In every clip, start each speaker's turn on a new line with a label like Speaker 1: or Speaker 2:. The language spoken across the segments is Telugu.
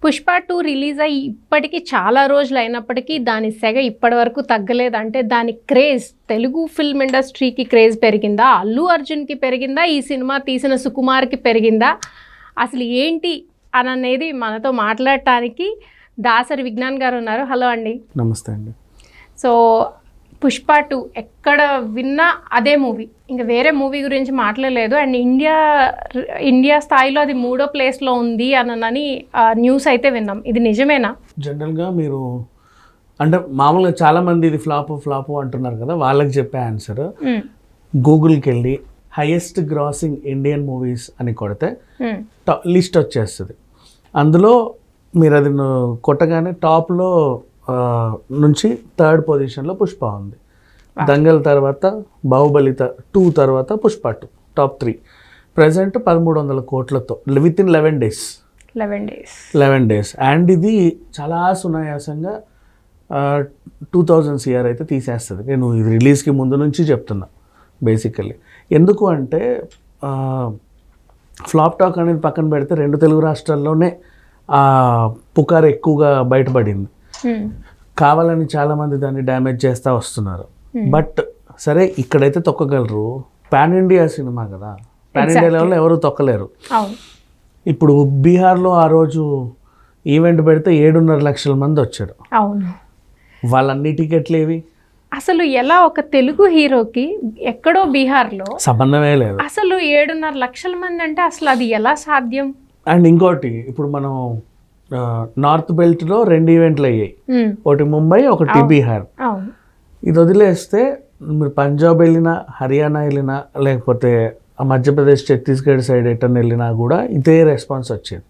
Speaker 1: పుష్ప 2 రిలీజ్ అయ్యి ఇప్పటికీ చాలా రోజులు అయినప్పటికీ దాని సెగ ఇప్పటి వరకు తగ్గలేదు. అంటే దాని క్రేజ్ తెలుగు ఫిల్మ్ ఇండస్ట్రీకి క్రేజ్ పెరిగిందా, అల్లు అర్జున్కి పెరిగిందా, ఈ సినిమా తీసిన సుకుమార్కి పెరిగిందా, అసలు ఏంటి అని అనేది మనతో మాట్లాడటానికి దాసరి విజ్ఞాన్ గారు ఉన్నారు. హలో అండి.
Speaker 2: నమస్తే అండి.
Speaker 1: సో పుష్ప 2 ఎక్కడ విన్నా అదే మూవీ, ఇంకా వేరే మూవీ గురించి మాట్లాడలేదు. అండ్ ఇండియా స్థాయిలో అది 3వ ప్లేస్లో ఉంది అని న్యూస్ అయితే విన్నాం. ఇది నిజమేనా?
Speaker 2: జనరల్గా మీరు అంటే మామూలుగా చాలామంది ఇది ఫ్లాప్ అంటున్నారు కదా, వాళ్ళకి చెప్పే ఆన్సర్ గూగుల్కి వెళ్ళి హైయెస్ట్ గ్రాసింగ్ ఇండియన్ మూవీస్ అని కొడితే లిస్ట్ వచ్చేస్తుంది. అందులో మీరు అది కొట్టగానే టాప్లో నుంచి 3rd పొజిషన్లో పుష్ప ఉంది. దంగల్ తర్వాత బాహుబలి 2 తర్వాత పుష్ప 2 టాప్ 3. ప్రజెంట్ 1300 కోట్లతో విత్ ఇన్ 11 డేస్. అండ్ ఇది చాలా సునాయాసంగా 2000 CR అయితే తీసేస్తుంది. నేను ఇది రిలీజ్కి ముందు నుంచి చెప్తున్నా బేసికల్లీ. ఎందుకు అంటే ఫ్లాప్ టాక్ అనేది పక్కన పెడితే 2 తెలుగు రాష్ట్రాల్లోనే పుకారు ఎక్కువగా బయటపడింది. కావాలని చాలామంది దాన్ని డ్యామేజ్ చేస్తూ వస్తున్నారు. బట్ సరే ఇక్కడైతే తొక్కగలరు, పాన్ ఇండియా సినిమా కదా, పాన్ ఇండియా లెవెల్లో ఎవరు తొక్కలేరు. ఇప్పుడు బీహార్లో ఆ రోజు ఈవెంట్ పెడితే 7.5 లక్షల మంది వచ్చారు. వాళ్ళన్ని టికెట్లు ఏవి?
Speaker 1: అసలు ఎలా ఒక తెలుగు హీరోకి ఎక్కడో బీహార్లో
Speaker 2: సంబంధమే లేదు.
Speaker 1: అసలు 7.5 లక్షల మంది అంటే అసలు అది ఎలా సాధ్యం?
Speaker 2: అండ్ ఇంకోటి, ఇప్పుడు మనం నార్త్ బెల్ట్లో 2 ఈవెంట్లు అయ్యాయి, ఒకటి ముంబై ఒకటి బీహార్. ఇది వదిలేస్తే మీరు పంజాబ్ వెళ్ళినా, హర్యానా వెళ్ళినా, లేకపోతే మధ్యప్రదేశ్ ఛత్తీస్గఢ్ సైడ్ ఎటర్న్ వెళ్ళినా కూడా ఇదే రెస్పాన్స్ వచ్చేది.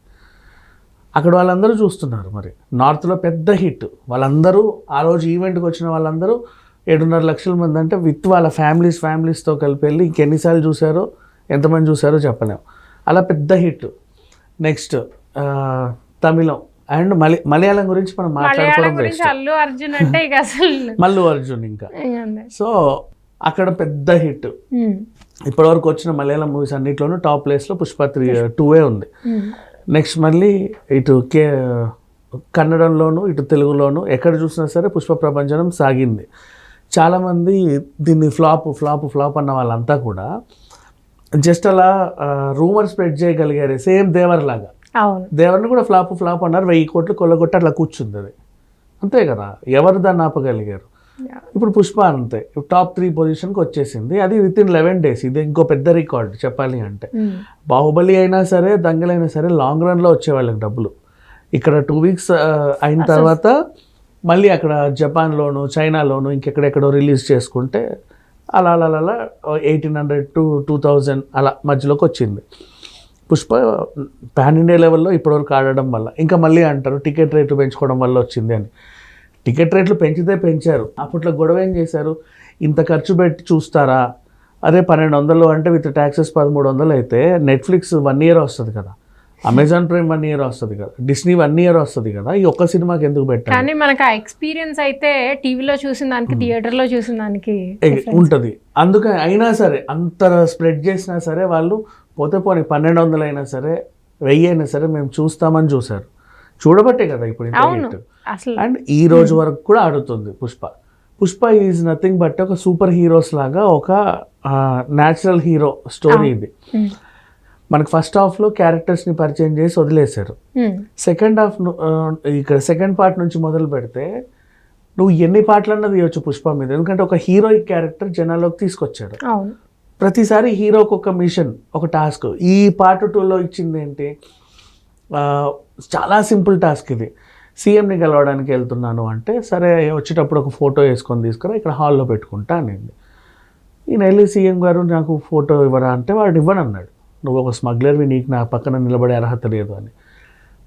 Speaker 2: అక్కడ వాళ్ళందరూ చూస్తున్నారు. మరి నార్త్లో పెద్ద హిట్, వాళ్ళందరూ ఆ రోజు ఈవెంట్కి వచ్చిన వాళ్ళందరూ 7.5 లక్షల మంది అంటే విత్ వాళ్ళ ఫ్యామిలీస్తో కలిపి వెళ్ళి ఇంకెన్నిసార్లు చూసారో, ఎంతమంది చూసారో చెప్పలేము. అలా పెద్ద hit. Next Tamil and Malayalam గురించి మనం మాట్లాడుకోవడం
Speaker 1: అల్లు అర్జున్ అంటే ఇక అసలు
Speaker 2: మల్లు అర్జున్ ఇంకా. సో అక్కడ పెద్ద హిట్. ఇప్పటివరకు వచ్చిన మలయాళం మూవీస్ అన్నిట్లోనూ టాప్ ప్లేస్లో పుష్ప 2 ఉంది. నెక్స్ట్ మళ్ళీ ఇటు కన్నడంలోను ఇటు తెలుగులోను ఎక్కడ చూసినా సరే పుష్ప ప్రపంచం సాగింది. చాలామంది దీన్ని ఫ్లాప్ అన్న వాళ్ళంతా కూడా జస్ట్ అలా రూమర్ స్ప్రెడ్ చేయగలిగారు. సేమ్ దేవర్ లాగా, దేవర్ని కూడా ఫ్లాప్ అన్నారు, 1000 కోట్లు కొల్లగొట్టి అట్లా కూర్చుంది అది, అంతే కదా. ఎవరు దాన్ని ఆపగలిగారు? ఇప్పుడు పుష్ప అంతే టాప్ 3 పొజిషన్కి వచ్చేసింది. అది విత్ ఇన్ 11 డేస్. ఇది ఇంకో పెద్ద రికార్డ్ చెప్పాలి అంటే. బాహుబలి అయినా సరే, దంగల్ అయినా సరే లాంగ్ రన్లో వచ్చేవాళ్ళకి డబ్బులు. ఇక్కడ 2 వీక్స్ అయిన తర్వాత మళ్ళీ అక్కడ జపాన్లోను, చైనాలోను, ఇంకెక్కడెక్కడో రిలీజ్ చేసుకుంటే అలా 1800 to 2000 అలా మధ్యలోకి వచ్చింది. పుష్ప పాన్ ఇండియా లెవెల్లో ఇప్పటివరకు ఆడడం వల్ల, ఇంకా మళ్ళీ అంటారు టికెట్ రేట్లు పెంచుకోవడం వల్ల వచ్చింది అని. టికెట్ రేట్లు పెంచారు. అప్పట్లో గొడవ ఏం చేశారు? ఇంత ఖర్చు పెట్టి చూస్తారా? అదే 1200 అంటే విత్ ట్యాక్సెస్ 1300 అయితే నెట్ఫ్లిక్స్ 1 year వస్తుంది కదా, అమెజాన్ ప్రైమ్ 1 year వస్తుంది కదా, డిస్నీ 1 year వస్తుంది కదా. ఈ ఒక్క సినిమాకి ఎందుకు పెట్టాలి?
Speaker 1: కానీ మనకు ఆ ఎక్స్పీరియన్స్ అయితే టీవీలో చూసిన దానికి, థియేటర్లో చూసిన దానికి
Speaker 2: ఉంటుంది. అందుకే అయినా సరే అంత స్ప్రెడ్ చేసినా సరే వాళ్ళు పోతే పోనీ 1200 అయినా సరే 1000 అయినా సరే మేము చూస్తామని చూశారు. చూడబట్టే కదా ఇప్పుడు ఇంత హిట్. అండ్ ఈ రోజు వరకు కూడా ఆడుతుంది పుష్ప ఈజ్ నథింగ్ బట్ ఒక సూపర్ హీరోస్ లాగా ఒక న్యాచురల్ హీరో స్టోరీ ఇది. మనకు ఫస్ట్ హాఫ్లో క్యారెక్టర్స్ని పరిచయం చేసి వదిలేశారు. సెకండ్ హాఫ్ ఇక్కడ సెకండ్ పార్ట్ నుంచి మొదలు పెడితే నువ్వు ఎన్ని పాటలన్నా తీయొచ్చు పుష్ప మీద. ఎందుకంటే ఒక హీరోయిక్ క్యారెక్టర్ జనాల్లోకి తీసుకొచ్చాడు. ప్రతిసారి హీరోకి ఒక మిషన్, ఒక టాస్క్. ఈ పార్ట్ 2లో ఇచ్చింది ఏంటి? చాలా సింపుల్ టాస్క్ ఇది. సీఎంని కలవడానికి వెళ్తున్నాను అంటే సరే వచ్చేటప్పుడు ఒక ఫోటో వేసుకొని తీసుకురా, ఇక్కడ హాల్లో పెట్టుకుంటా అనింది. ఈయన వెళ్ళి సీఎం గారు నాకు ఫోటో ఇవ్వరా అంటే వాడు ఇవ్వనన్నాడు. నువ్వు ఒక స్మగ్లర్వి, నీకు నా పక్కన నిలబడే అర్హత లేదు అని.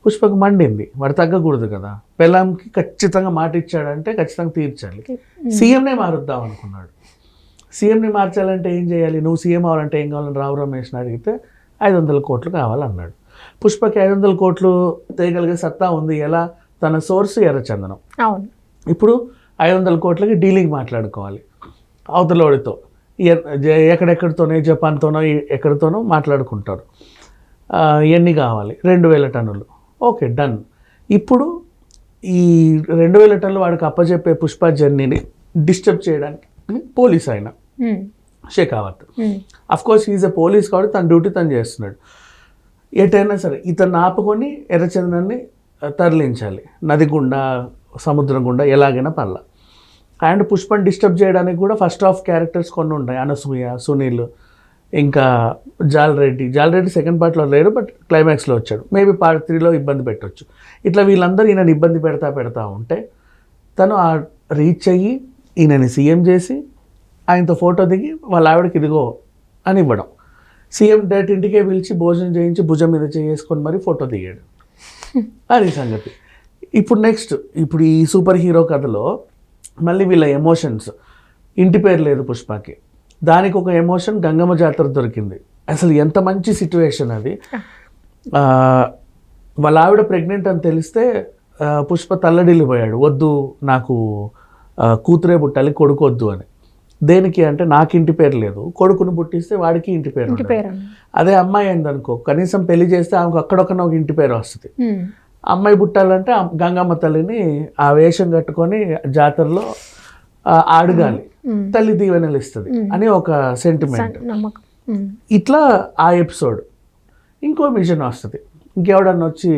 Speaker 2: పుష్పకు మండింది, వాడు తగ్గకూడదు కదా. పెళ్ళాంకి ఖచ్చితంగా మాట ఇచ్చాడంటే ఖచ్చితంగా తీర్చాలి. సీఎంనే మారుద్దాం అనుకున్నాడు. సీఎంని మార్చాలంటే ఏం చేయాలి? నువ్వు సీఎం అవ్వాలంటే ఏం కావాలని రావు రమేష్ని అడిగితే 500 కోట్లు కావాలన్నాడు. పుష్పకి 500 కోట్లు తేయగలిగే సత్తా ఉంది. ఎలా? తన సోర్స్ ఎర్రచందనం. ఇప్పుడు 500 కోట్లకి డీలింగ్ మాట్లాడుకోవాలి అవతలోడితో. ఎక్కడెక్కడితోనే, జపాన్తోనో ఎక్కడితోనో మాట్లాడుకుంటారు. ఎన్ని కావాలి? 2000 టన్నులు. Okay, done. ఇప్పుడు ఈ 2000 టన్నులు వాడికి అప్పచెప్పే పుష్ప జర్నీని డిస్టర్బ్ చేయడానికి పోలీస్ ఆయన Shekhawat. Of course is a police కాబట్టి తన డ్యూటీ తను చేస్తున్నాడు. ఎటైనా సరే ఇతను ఆపుకొని ఎర్రచందనాన్ని తరలించాలి, నది గుండా సముద్రం గుండా ఎలాగైనా పర్లా. అండ్ పుష్పని డిస్టర్బ్ చేయడానికి కూడా ఫస్ట్ హాఫ్ క్యారెక్టర్స్ కొన్ని ఉంటాయి. అనసూయ, సునీల్, ఇంకా జాలరెడ్డి సెకండ్ పార్ట్లో లేడు, బట్ క్లైమాక్స్లో వచ్చాడు. మేబీ పార్ట్ 3లో ఇబ్బంది పెట్టవచ్చు. ఇట్లా వీళ్ళందరూ ఈయనని ఇబ్బంది పెడతా ఉంటే తను రీచ్ అయ్యి ఈయనని సీఎం చేసి ఆయనతో ఫోటో దిగి వాళ్ళ ఆవిడకి ఇదిగో అని ఇవ్వడం. సీఎం డైరెక్ట్ ఇంటికే పిలిచి భోజనం చేయించి భుజం మీద చేసుకొని మరి ఫోటో దిగాడు. అది సంగతి. ఇప్పుడు నెక్స్ట్ ఇప్పుడు ఈ సూపర్ హీరో కథలో మళ్ళీ వీళ్ళ ఎమోషన్స్. ఇంటి పేరు లేదు పుష్పకి, దానికి ఒక ఎమోషన్ గంగమ్మ జాతర దొరికింది. అసలు ఎంత మంచి సిచ్యువేషన్ అది. వాళ్ళ ఆవిడ ప్రెగ్నెంట్ అని తెలిస్తే పుష్ప తల్లడిల్లిపోయాడు, వద్దు నాకు కూతురే పుట్టాలి, కొడుకు వద్దు అని. దేనికి అంటే నాకు ఇంటి పేరు లేదు, కొడుకును పుట్టిస్తే వాడికి ఇంటి పేరు. అదే అమ్మాయి అయిందనుకో, కనీసం పెళ్లి చేస్తే ఆమెకు అక్కడొక్కన ఒక ఇంటి పేరు వస్తుంది. అమ్మాయి పుట్టాలంటే గంగమ్మ తల్లిని ఆ వేషం కట్టుకొని జాతరలో అడగాలి, తల్లి దీవెనలు ఇస్తుంది అని ఒక సెంటిమెంట్. ఇట్లా ఆ ఎపిసోడ్ ఇంకో మిషన్ వస్తుంది. ఇంకెవడన్నా వచ్చి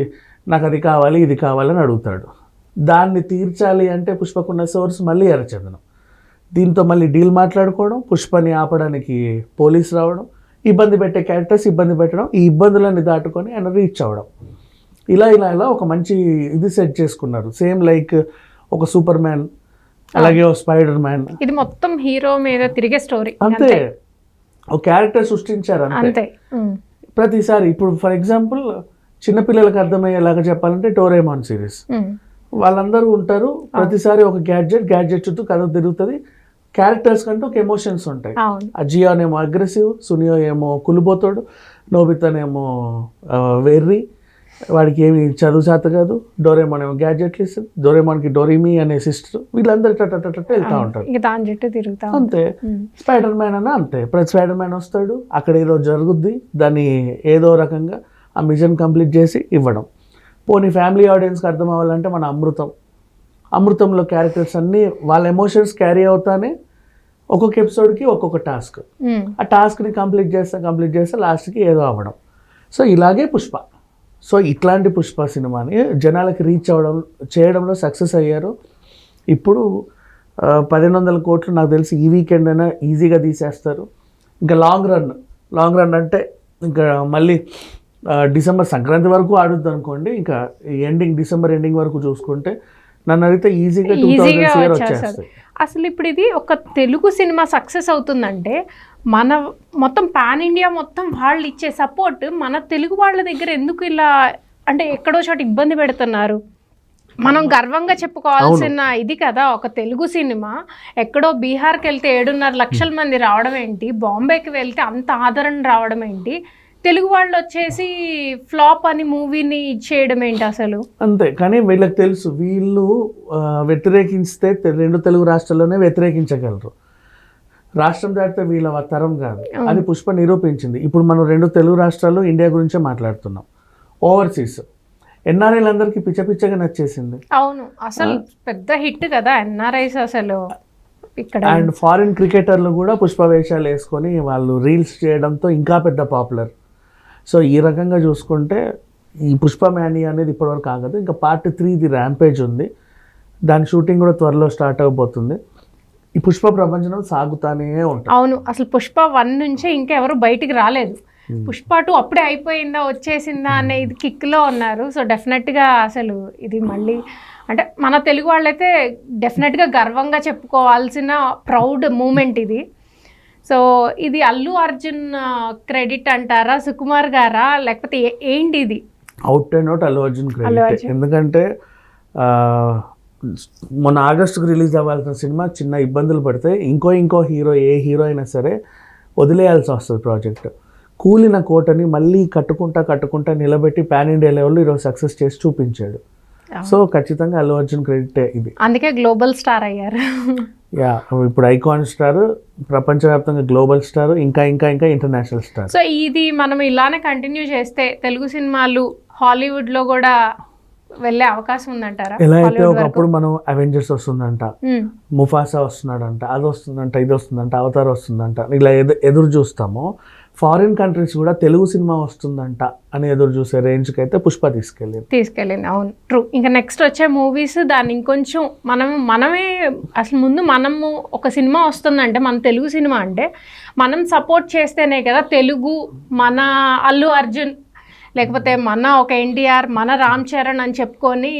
Speaker 2: నాకు అది కావాలి ఇది కావాలని అడుగుతాడు. దాన్ని తీర్చాలి అంటే పుష్పకున్న సోర్స్ మళ్ళీ ఎర్రచందనం. దీంతో మళ్ళీ డీల్ మాట్లాడుకోవడం, పుష్పని ఆపడానికి పోలీస్ రావడం, ఇబ్బంది పెట్టే క్యారెక్టర్స్ ఇబ్బంది పెట్టడం, ఈ ఇబ్బందులన్నీ దాటుకొని ఆయన రీచ్ అవ్వడం. ఇలా ఒక మంచి ఇది సెట్ చేసుకున్నారు. సేమ్ లైక్ ఒక సూపర్ మ్యాన్, అలాగే ఒక స్పైడర్ మ్యాన్.
Speaker 1: ఇది మొత్తం హీరో మీద తిరిగే స్టోరీ
Speaker 2: అంతే. ఒక క్యారెక్టర్ సృష్టించారు అంతే. ప్రతిసారి ఇప్పుడు ఫర్ ఎగ్జాంపుల్ చిన్నపిల్లలకు అర్థమయ్యేలాగా చెప్పాలంటే డోరేమాన్ సిరీస్, వాళ్ళందరూ ఉంటారు. ప్రతిసారి ఒక గ్యాడ్జెట్ చుట్టూ కథ తిరుగుతుంది. క్యారెక్టర్స్ కంటూ ఒక ఎమోషన్స్ ఉంటాయి. ఆ జియాన్ ఏమో అగ్రెసివ్, సునియో ఏమో కులిపోతాడు, నోబితానేమో వెర్రి, వాడికి ఏమి చదువు చేత కాదు, డోరేమాన్ ఏమో గ్యాడ్జెట్లు ఇస్తుంది, డోరేమాన్కి డోరీమి అనే సిస్టర్, వీళ్ళందరూ వెళ్తూ ఉంటారు అంతే. స్పైడర్ మ్యాన్ అన్న అంతే. ప్రతి స్పైడర్ మ్యాన్ వస్తాడు, అక్కడ ఏదో జరుగుద్ది, దాన్ని ఏదో రకంగా ఆ మిషన్ కంప్లీట్ చేసి ఇవ్వడం. పోనీ ఫ్యామిలీ ఆడియన్స్కి అర్థం అవ్వాలంటే మన అమృతంలో క్యారెక్టర్స్ అన్నీ వాళ్ళ ఎమోషన్స్ క్యారీ అవుతానే ఒక్కొక్క ఎపిసోడ్కి ఒక్కొక్క టాస్క్. ఆ టాస్క్ని కంప్లీట్ చేస్తే లాస్ట్కి ఏదో అవ్వడం. సో ఇలాగే పుష్ప. సో ఇట్లాంటి పుష్ప సినిమాని జనాలకి రీచ్ చేయడంలో సక్సెస్ అయ్యారు. ఇప్పుడు 1500 కోట్లు నాకు తెలిసి ఈ వీకెండ్ అయినా ఈజీగా తీసేస్తారు. ఇంకా లాంగ్ రన్ అంటే ఇంకా మళ్ళీ డిసెంబర్ సంక్రాంతి వరకు ఆడుద్ది అనుకోండి. ఇంకా డిసెంబర్ ఎండింగ్ వరకు చూసుకుంటే నన్ను అడిగితే ఈజీగా 2000 వచ్చేస్తాయి.
Speaker 1: అసలు ఇప్పుడు ఇది ఒక తెలుగు సినిమా సక్సెస్ అవుతుందంటే మన మొత్తం పాన్ ఇండియా మొత్తం వాళ్ళు ఇచ్చే సపోర్ట్ మన తెలుగు వాళ్ళ దగ్గర ఎందుకు ఇలా అంటే ఎక్కడో చోట ఇబ్బంది పెడుతున్నారు. మనం గర్వంగా చెప్పుకోవాల్సిన ఇది కదా. ఒక తెలుగు సినిమా ఎక్కడో బీహార్కి వెళ్తే 7.5 లక్షల మంది రావడం ఏంటి, బాంబేకి వెళ్తే అంత ఆదరణ రావడం ఏంటి, తెలుగు వాళ్ళు వచ్చేసి ఫ్లాప్ అని మూవీని చేయడం ఏంటి అసలు.
Speaker 2: అంతే. కానీ వీళ్ళకి తెలుసు, వీళ్ళు వ్యతిరేకిస్తే 2 తెలుగు రాష్ట్రాల్లోనే వ్యతిరేకించగలరు, రాష్ట్రం దాటితే వీళ్ళ తరం కాదు. అది పుష్ప నిరూపించింది. ఇప్పుడు మనం 2 తెలుగు రాష్ట్రాల్లో ఇండియా గురించే మాట్లాడుతున్నాం. ఓవర్సీస్ ఎన్ఆర్ఐలందరికీ పిచ్చగా నచ్చేసింది.
Speaker 1: అవును, అసలు పెద్ద హిట్ కదా ఎన్ఆర్ఐస్ అసలు ఇక్కడ.
Speaker 2: అండ్ ఫారిన్ క్రికెటర్లు కూడా పుష్ప వేషాలు వేసుకొని వాళ్ళు రీల్స్ చేయడంతో ఇంకా పెద్ద పాపులర్. సో ఈ రకంగా చూసుకుంటే ఈ పుష్ప మ్యానియా అనేది ఇప్పటివరకు ఆగదు. ఇంకా పార్ట్ 3 ది ర్యాంపేజ్ ఉంది, దాని షూటింగ్ కూడా త్వరలో స్టార్ట్ అవబోతుంది. ఈ పుష్ప ప్రపంచం సాగుతానే ఉంటుంది.
Speaker 1: అవును, అసలు పుష్ప 1 నుంచే ఇంకా ఎవరు బయటికి రాలేదు. పుష్ప 2 అప్పుడే అయిపోయిందా వచ్చేసిందా అనే ఇది కిక్లో ఉన్నారు. సో డెఫినెట్గా అసలు ఇది మళ్ళీ అంటే మన తెలుగు వాళ్ళైతే డెఫినెట్గా గర్వంగా చెప్పుకోవాల్సిన ప్రౌడ్ మూమెంట్ ఇది. సో ఇది అల్లు అర్జున్ క్రెడిట్ అంటారా, సుకుమార్ గారా, లేకపోతే ఏంటి ఇది?
Speaker 2: Out and out Allu Arjun credit. ఎందుకంటే మొన్న ఆగస్టుకు రిలీజ్ అవ్వాల్సిన సినిమా చిన్న ఇబ్బందులు పడితే ఇంకో హీరో ఏ హీరో అయినా సరే వదిలేయాల్సి వస్తుంది ప్రాజెక్ట్. కూలిన కోటని మళ్ళీ కట్టుకుంటా నిలబెట్టి పాన్ ఇండియా లెవెల్లో ఈరోజు సక్సెస్ చేసి చూపించాడు. సో ఖచ్చితంగా అల్లు అర్జున్ క్రెడిట్ ఇది.
Speaker 1: అందుకే గ్లోబల్ స్టార్ అయ్యారు.
Speaker 2: ఇప్పుడు ఐకాన్ స్టార్, ప్రపంచవ్యాప్తంగా గ్లోబల్ స్టార్, ఇంకా ఇంటర్నేషనల్ స్టార్.
Speaker 1: సో ఇది మనం ఇలానే కంటిన్యూ చేస్తే తెలుగు సినిమాలు హాలీవుడ్లో కూడా వెళ్ళే అవకాశం ఉందంటారా
Speaker 2: ఎలా అయితే
Speaker 1: Hollywood వరకు?
Speaker 2: ఒకప్పుడు మనం అవెంజర్స్ వస్తుందంట,
Speaker 1: మ్మ్.
Speaker 2: ముఫాసా వస్తున్నాడంట, అది వస్తుందంట, ఇది వస్తుందంట, అవతార్ వస్తుందంట, ఇలా ఎదురు చూస్తామో ఫారిన్ కంట్రీస్ కూడా తెలుగు సినిమా వస్తుందంట అని ఎదురు చూసే రేంజ్కి అయితే పుష్ప
Speaker 1: తీసుకెళ్ళింది. అవును, ట్రూ. ఇంకా నెక్స్ట్ వచ్చే మూవీస్ దాన్ని ఇంకొంచెం మనమే అసలు ముందు మనము ఒక సినిమా వస్తుందంటే మన తెలుగు సినిమా అంటే మనం సపోర్ట్ చేస్తేనే కదా తెలుగు మన అల్లు అర్జున్ లేకపోతే మన ఒక ఎన్టీఆర్ మన రామ్ చరణ్ అని చెప్పుకొని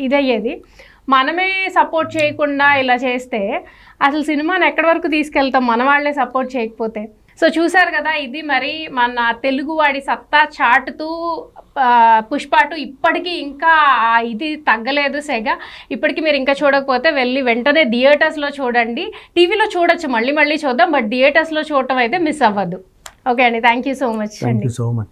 Speaker 1: ఇదయ్యేది. మనమే సపోర్ట్ చేయకుండా ఇలా చేస్తే అసలు సినిమాని ఎక్కడి వరకు తీసుకెళ్తాం మన వాళ్ళే సపోర్ట్ చేయకపోతే. సో చూసారు కదా, ఇది మరి మన తెలుగువాడి సత్తా చాటుతూ పుష్ప 2 ఇప్పటికీ ఇంకా ఇది తగ్గలేదు సెగ. ఇప్పటికీ మీరు ఇంకా చూడకపోతే వెళ్ళి వెంటనే థియేటర్స్లో చూడండి. టీవీలో చూడొచ్చు, మళ్ళీ చూద్దాం, బట్ థియేటర్స్లో చూడటం అయితే మిస్ అవ్వద్దు. ఓకే అండి, థ్యాంక్ యూ సో మచ్ అండి.
Speaker 2: So much.